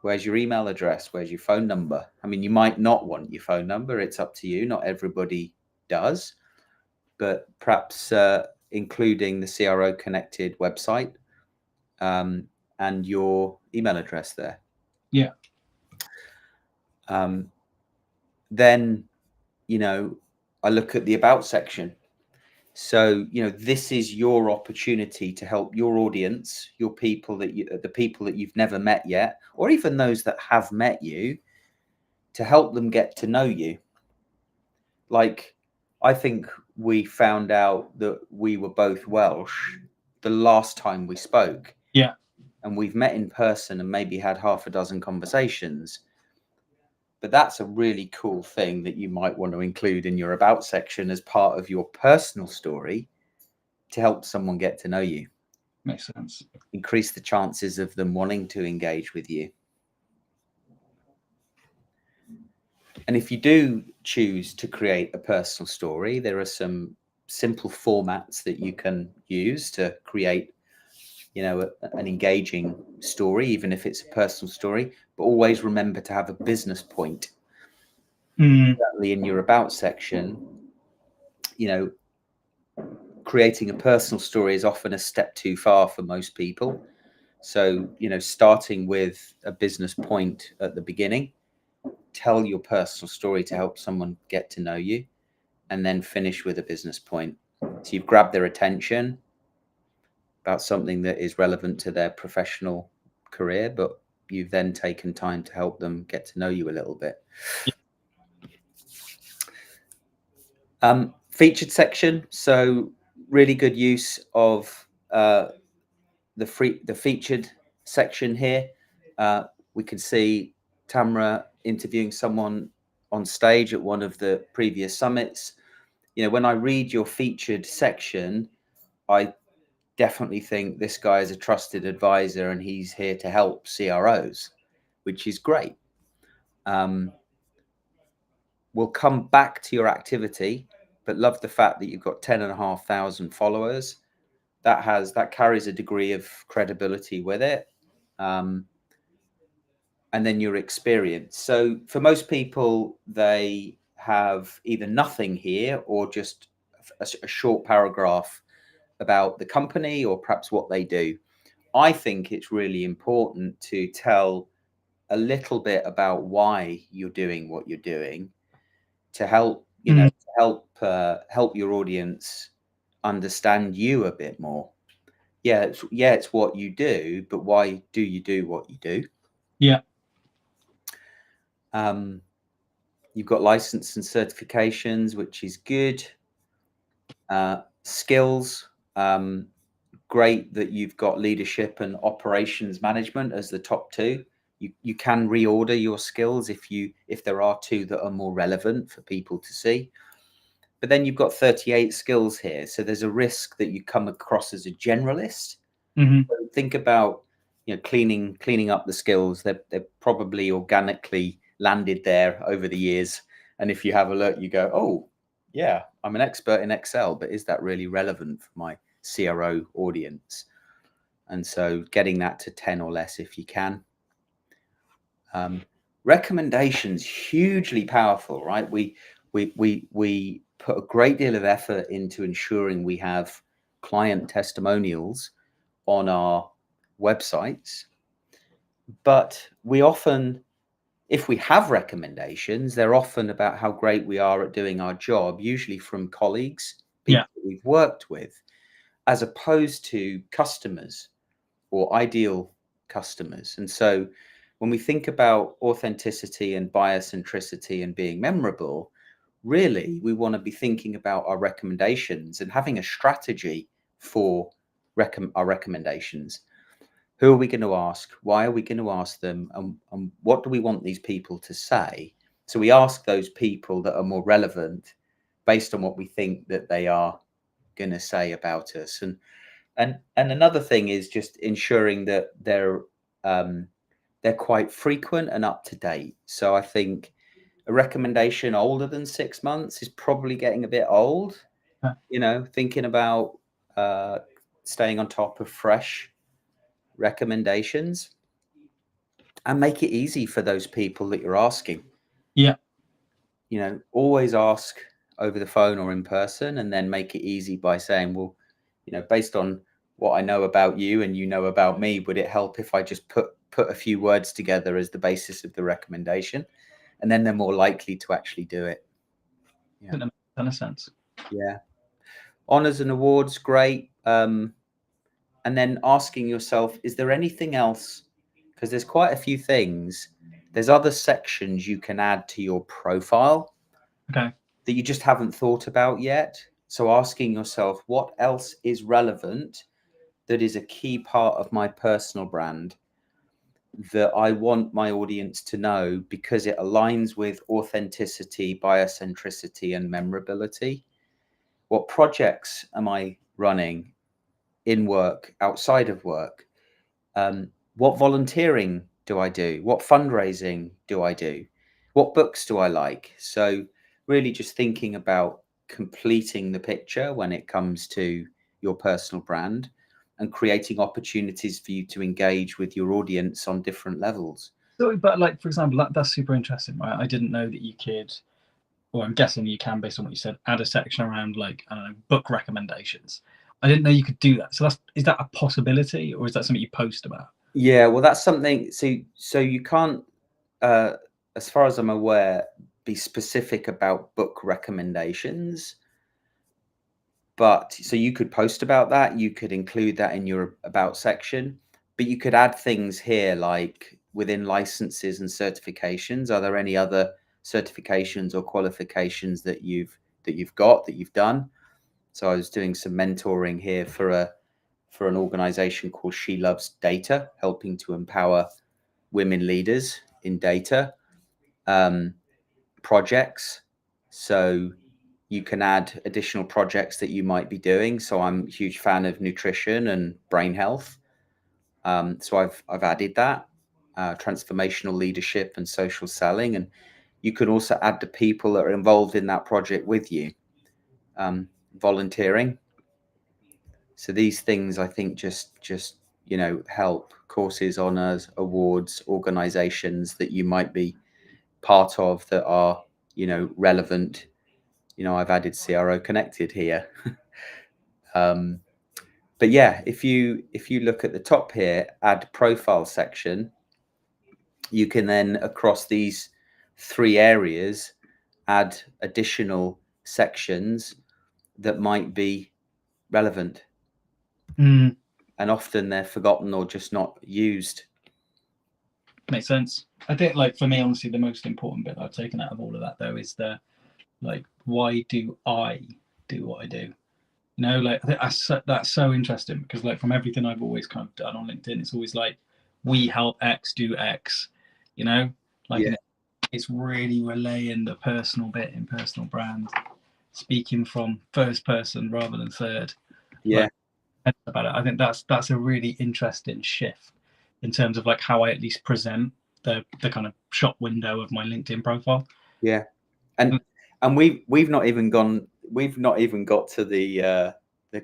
Where's your email address? Where's your phone number? I mean, you might not want your phone number. It's up to you. Not everybody does. But perhaps including the CRO Connected website and your email address there. Yeah. Then, I look at the about section. So, this is your opportunity to help your audience, your people the people that you've never met yet, or even those that have met you, to help them get to know you. Like, I think we found out that we were both Welsh the last time we spoke. Yeah. And we've met in person and maybe had half a dozen conversations. But that's a really cool thing that you might want to include in your about section as part of your personal story to help someone get to know you. Makes sense. Increase the chances of them wanting to engage with you. And if you do choose to create a personal story, there are some simple formats that you can use to create, an engaging story, even if it's a personal story. But always remember to have a business point. Certainly in your about section, creating a personal story is often a step too far for most people. So, starting with a business point at the beginning, tell your personal story to help someone get to know you, and then finish with a business point. So you've grabbed their attention about something that is relevant to their professional career, but you've then taken time to help them get to know you a little bit. Featured section. So really good use of the featured section here. We can see Tamra interviewing someone on stage at one of the previous summits. When I read your featured section, I definitely think this guy is a trusted advisor and he's here to help CROs, which is great. We'll come back to your activity, but love the fact that you've got 10,500 followers. That carries a degree of credibility with it. And then your experience. So for most people, they have either nothing here or just a short paragraph about the company or perhaps what they do. I think it's really important to tell a little bit about why you're doing what you're doing to help, help your audience understand you a bit more. It's what you do, but why do you do what you do? Yeah. You've got license and certifications, which is good. Skills, great that you've got leadership and operations management as the top 2. You can reorder your skills if there are two that are more relevant for people to see. But then you've got 38 skills here, so there's a risk that you come across as a generalist. Mm-hmm. So think about, you know, cleaning up the skills. They're probably organically landed there over the years. And if you have a look, you go, oh, yeah, I'm an expert in Excel, but is that really relevant for my CRO audience? And so getting that to 10 or less if you can. Recommendations, hugely powerful, right? We put a great deal of effort into ensuring we have client testimonials on our websites, but we often, if we have recommendations, they're often about how great we are at doing our job, usually from colleagues, people that we've worked with, as opposed to customers or ideal customers. And so when we think about authenticity and biocentricity and being memorable, really we want to be thinking about our recommendations and having a strategy for our recommendations. Who are we going to ask? Why are we going to ask them? And what do we want these people to say? So we ask those people that are more relevant based on what we think that they are going to say about us. And another thing is just ensuring that they're quite frequent and up to date. So I think a recommendation older than 6 months is probably getting a bit old. You know, thinking about staying on top of fresh recommendations, and make it easy for those people that you're asking. Yeah. You know, always ask over the phone or in person, and then make it easy by saying, well, you know, based on what I know about you and you know about me, would it help if I just put a few words together as the basis of the recommendation? And then they're more likely to actually do it. Yeah. That makes a ton of sense. Yeah. Honors and awards, great. And then asking yourself, is there anything else? Because there's quite a few things. There's other sections you can add to your profile that you just haven't thought about yet. So asking yourself, what else is relevant that is a key part of my personal brand that I want my audience to know because it aligns with authenticity, biocentricity, and memorability? What projects am I running in work, outside of work? What volunteering do I do? What fundraising do I do? What books do I like? So really just thinking about completing the picture when it comes to your personal brand and creating opportunities for you to engage with your audience on different levels. So, but like, for example, that's super interesting, right? I didn't know that you could, or I'm guessing you can, based on what you said, add a section around, like, I don't know, book recommendations. I didn't know you could do that. So is that a possibility, or is that something you post about? Yeah, well, that's something. So you can't, as far as I'm aware, be specific about book recommendations. But so you could post about that. You could include that in your about section, but you could add things here like within licenses and certifications. Are there any other certifications or qualifications that you've done? So I was doing some mentoring here for an organization called She Loves Data, helping to empower women leaders in data projects. So you can add additional projects that you might be doing. So I'm a huge fan of nutrition and brain health. So I've added that transformational leadership and social selling, and you can also add the people that are involved in that project with you. Volunteering. So these things I think just you know help. Courses, honors, awards, organizations that you might be part of that are, you know, relevant. You know, I've added CRO Connected here. But yeah, if you look at the top here, add profile section, you can then across these 3 areas add additional sections that might be relevant. And often they're forgotten or just not used. Makes sense. I think, like, for me, honestly, the most important bit I've taken out of all of that, though, is the, like, why do I do what I do? You know, like, I think that's so interesting because, like, from everything I've always kind of done on LinkedIn, it's always like, we help X do X, you know, like Yeah. it's really relaying the personal bit in personal brand, speaking from first person rather than third. Yeah. Like, about it, I think that's a really interesting shift in terms of like how I at least present the kind of shop window of my LinkedIn profile. Yeah. And we've not even got to the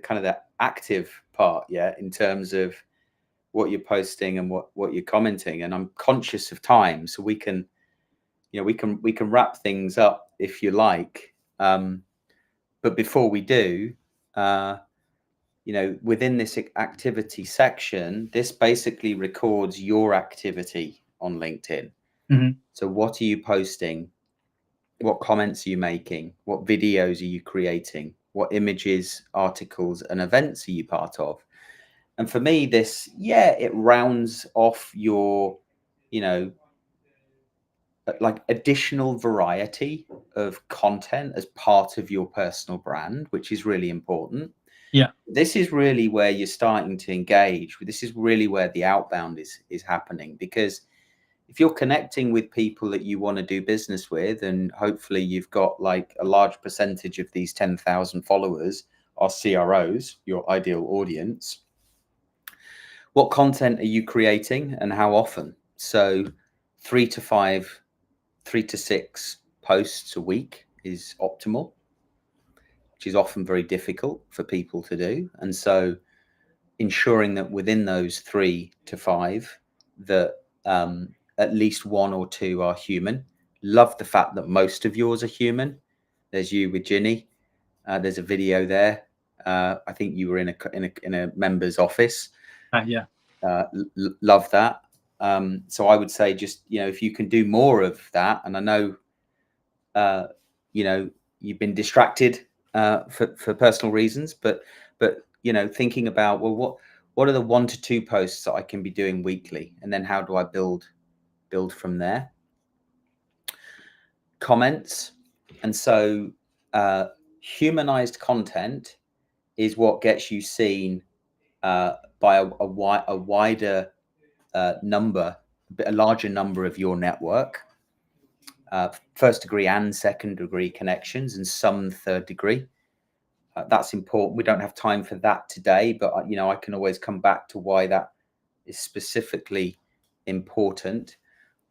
kind of the active part yet in terms of what you're posting and what you're commenting. And I'm conscious of time, so we can wrap things up if you like. But before we do, within this activity section, this basically records your activity on LinkedIn. Mm-hmm. So what are you posting? What comments are you making? What videos are you creating? What images, articles, and events are you part of? And for me, it rounds off your, like additional variety of content as part of your personal brand, which is really important. Yeah. This is really where you're starting to engage. This is really where the outbound is happening, because if you're connecting with people that you want to do business with, and hopefully you've got like a large percentage of these 10,000 followers are CROs, your ideal audience, what content are you creating and how often? So 3 to 6 posts a week is optimal, which is often very difficult for people to do. And so ensuring that within those 3 to 5, that at least 1 or 2 are human. Love the fact that most of yours are human. There's you with Ginny. There's a video there. I think you were in a member's office. Yeah. Love that. So I would say just, if you can do more of that, and I know, you've been distracted for personal reasons, but thinking about, well, what are the 1 to 2 posts that I can be doing weekly, and then how do I build from there? Comments. And so humanized content is what gets you seen by a wider number, a larger number of your network, first degree and second degree connections, and some third degree. That's important. We don't have time for that today, but I can always come back to why that is specifically important.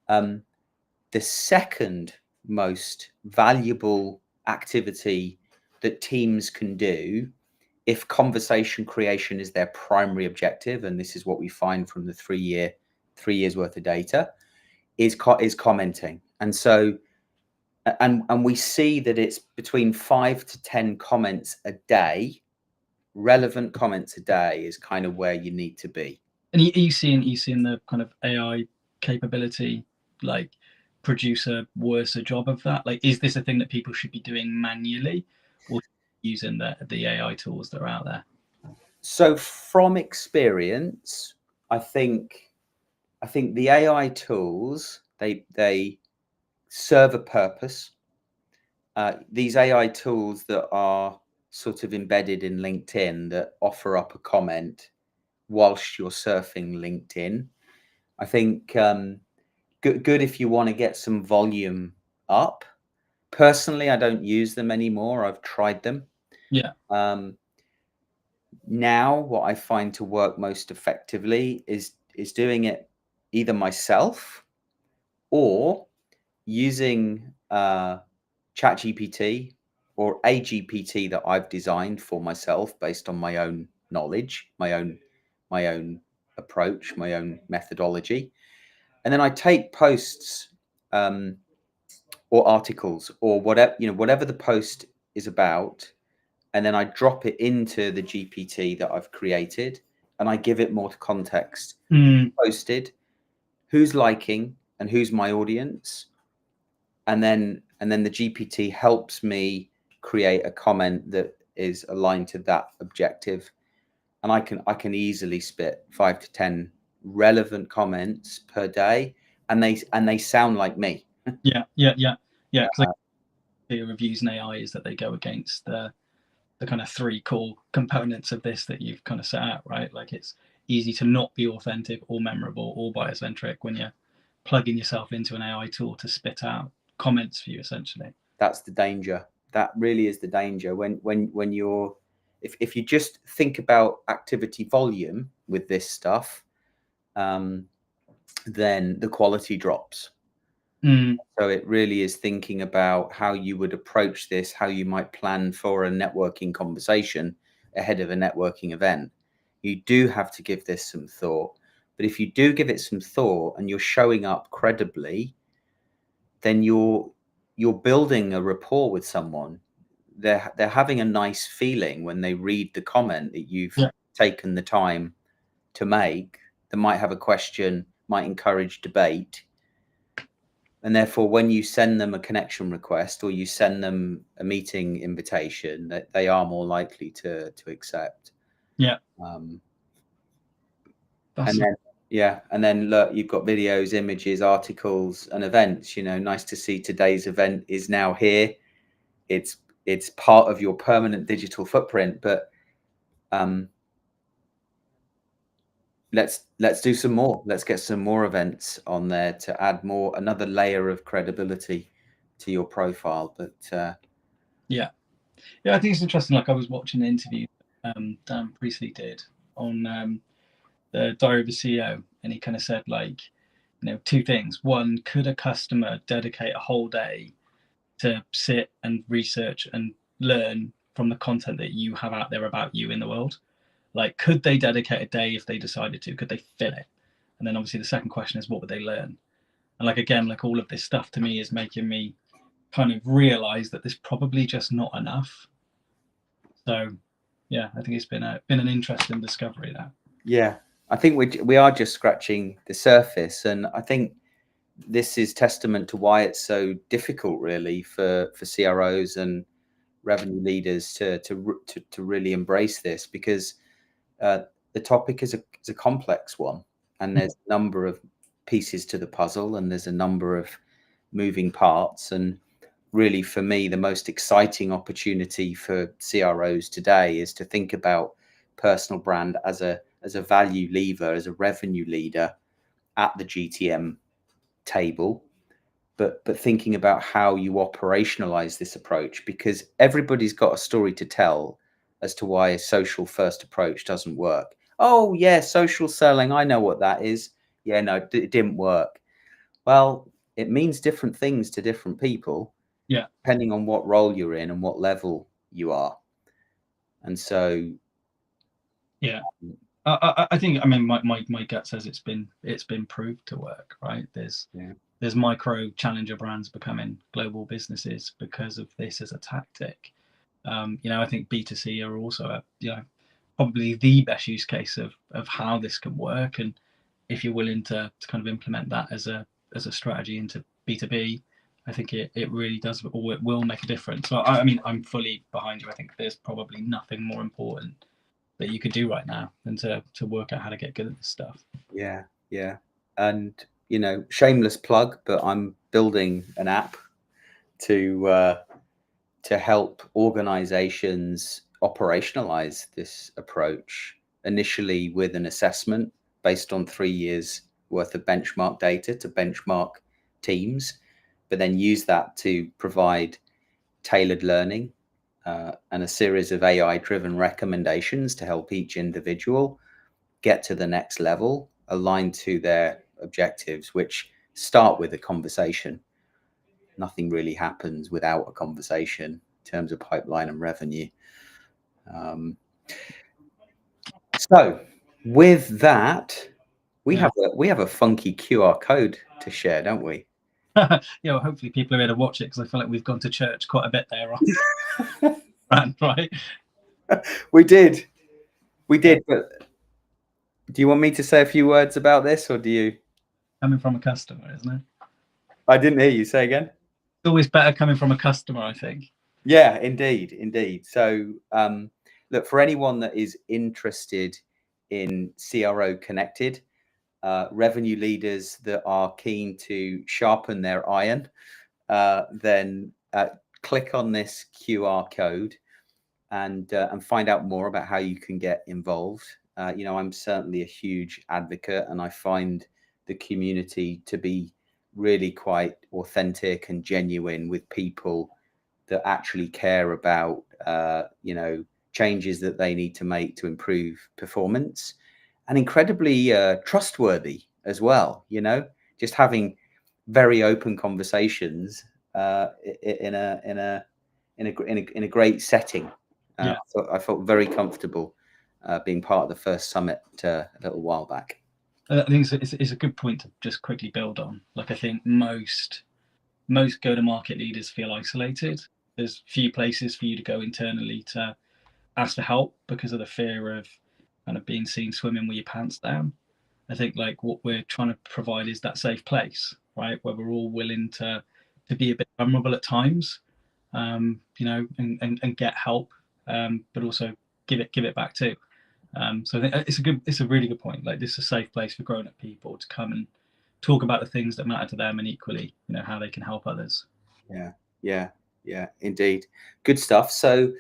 The second most valuable activity that teams can do, if conversation creation is their primary objective, and this is what we find from the 3 years worth of data, is commenting. And so, and we see that it's between 5 to 10 comments a day. Relevant comments a day is kind of where you need to be. And are you seeing the kind of AI capability like produce a worse job of that? Like, is this a thing that people should be doing manually, or using the AI tools that are out there? So from experience, I think the AI tools, they serve a purpose. These AI tools that are sort of embedded in LinkedIn that offer up a comment whilst you're surfing LinkedIn, I think good if you want to get some volume up. Personally, I don't use them anymore. I've tried them. Yeah. Now, what I find to work most effectively is doing it either myself or using ChatGPT or a GPT that I've designed for myself based on my own knowledge, my own approach, my own methodology, and then I take posts or articles or whatever the post is about, and then I drop it into the GPT that I've created, and I give it more context. Posted, who's liking and who's my audience, and then the GPT helps me create a comment that is aligned to that objective, and I can easily spit 5 to 10 relevant comments per day, and they sound like me. Yeah. Because the reviews in AI is that they go against the kind of 3 core components of this that you've kind of set out, right? Like it's easy to not be authentic or memorable or buyer-centric when you're plugging yourself into an AI tool to spit out comments for you, essentially. That's the danger. That really is the danger when you're, if you just think about activity volume with this stuff, then the quality drops. So it really is thinking about how you would approach this, how you might plan for a networking conversation ahead of a networking event. You do have to give this some thought. But if you do give it some thought and you're showing up credibly, then you're building a rapport with someone. They're having a nice feeling when they read the comment that you've taken the time to make. They might have a question, might encourage debate. And therefore, when you send them a connection request or you send them a meeting invitation, that they are more likely to accept. Yeah. And then look, you've got videos, images, articles, and events. Nice to see today's event is now here. It's part of your permanent digital footprint, but let's do some more. Let's get some more events on there to add another layer of credibility to your profile. But yeah, I think it's interesting. Like, I was watching an interview Dan Priestley did on the Diary of a CEO, and he kind of said, like, two things. One, could a customer dedicate a whole day to sit and research and learn from the content that you have out there about you in the world? Like, could they dedicate a day if they decided to? Could they fill it? And then obviously the second question is, what would they learn? And like, again, like, all of this stuff to me is making me kind of realize that there's probably just not enough. So yeah, I think it's been an interesting discovery there. Yeah, I think we are just scratching the surface, and I think this is testament to why it's so difficult, really, for CROs and revenue leaders to really embrace this, because the topic is a complex one, and there's a number of pieces to the puzzle, and there's a number of moving parts. And really, for me, the most exciting opportunity for CROs today is to think about personal brand as a value lever, as a revenue leader at the GTM table, but thinking about how you operationalize this approach, because everybody's got a story to tell as to why a social first approach doesn't work. Oh yeah, social selling, I know what that is. Yeah, no, it didn't work. Well, it means different things to different people, depending on what role you're in and what level you are. And so I think, I mean, my gut says it's been proved to work, right? There's micro challenger brands becoming global businesses because of this as a tactic. I think B2C are also probably the best use case of how this can work. And if you're willing to kind of implement that as a strategy into B2B, I think it really does, or it will make a difference. So I mean, I'm fully behind you. I think there's probably nothing more important that you could do right now than to work out how to get good at this stuff. Yeah. And shameless plug, but I'm building an app to help organizations operationalize this approach, initially with an assessment based on 3 years worth of benchmark data to benchmark teams, but then use that to provide tailored learning and a series of AI driven recommendations to help each individual get to the next level aligned to their objectives, which start with a conversation. Nothing really happens without a conversation in terms of pipeline and revenue. So with that, we have a funky QR code to share, don't we? Well, hopefully people are here to watch it, because I feel like we've gone to church quite a bit there on right? We did, but do you want me to say a few words about this, or do you? Coming from a customer, isn't it? I didn't hear you. Say again. It's always better coming from a customer, I think. Yeah, indeed. So look, for anyone that is interested in CRO Connected, revenue leaders that are keen to sharpen their iron, then click on this QR code and find out more about how you can get involved. You know, I'm certainly a huge advocate, and I find the community to be really quite authentic and genuine with people that actually care about, you know, changes that they need to make to improve performance, and incredibly trustworthy as well. You know, just having very open conversations in a great setting. Yeah. I felt very comfortable being part of the first summit a little while back. I think it's a good point to just quickly build on. Like, I think most go-to-market leaders feel isolated. There's few places for you to go internally to ask for help because of the fear of kind of being seen swimming with your pants down. I think like what we're trying to provide is that safe place, right, where we're all willing to be a bit vulnerable at times, you know, and get help, but also give it back too. So I think it's a really good point. Like, this is a safe place for grown-up people to come and talk about the things that matter to them, and equally, you know, how they can help others. Yeah, indeed. Good stuff. So,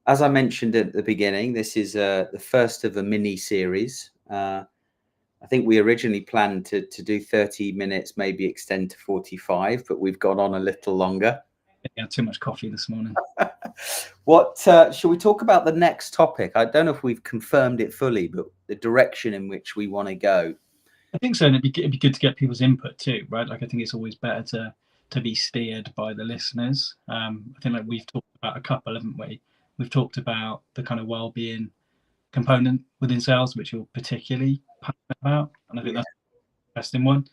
as I mentioned at the beginning, this is the first of a mini series. I think we originally planned to do 30 minutes, maybe extend to 45, but we've gone on a little longer. I had too much coffee this morning. What shall we talk about the next topic? I don't know if we've confirmed it fully, but the direction in which we want to go. I think so, and it'd be good to get people's input too, right? Like, I think it's always better to be steered by the listeners. I think like we've talked about a couple, haven't we? We've talked about the kind of well-being component within sales, which you're particularly passionate about, and I think that's an interesting one.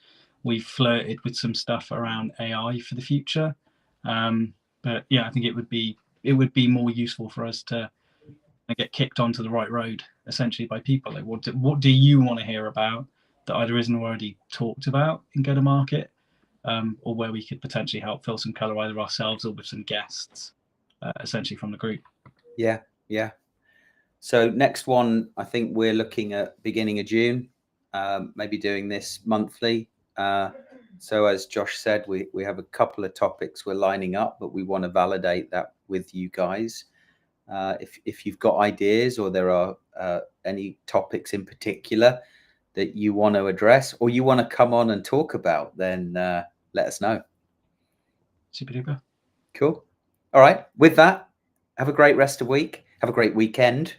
We've flirted with some stuff around AI for the future, but yeah, I think it would be more useful for us to get kicked onto the right road, essentially, by people. Like, what do you want to hear about that either isn't already talked about in go to market, or where we could potentially help fill some color either ourselves or with some guests, essentially from the group. Yeah. So next one, I think we're looking at beginning of June, maybe doing this monthly. So as Josh said, we have a couple of topics we're lining up, but we want to validate that with you guys. If you've got ideas, or there are any topics in particular that you want to address, or you want to come on and talk about, then let us know. Super duper. Cool. All right. With that, have a great rest of the week. Have a great weekend.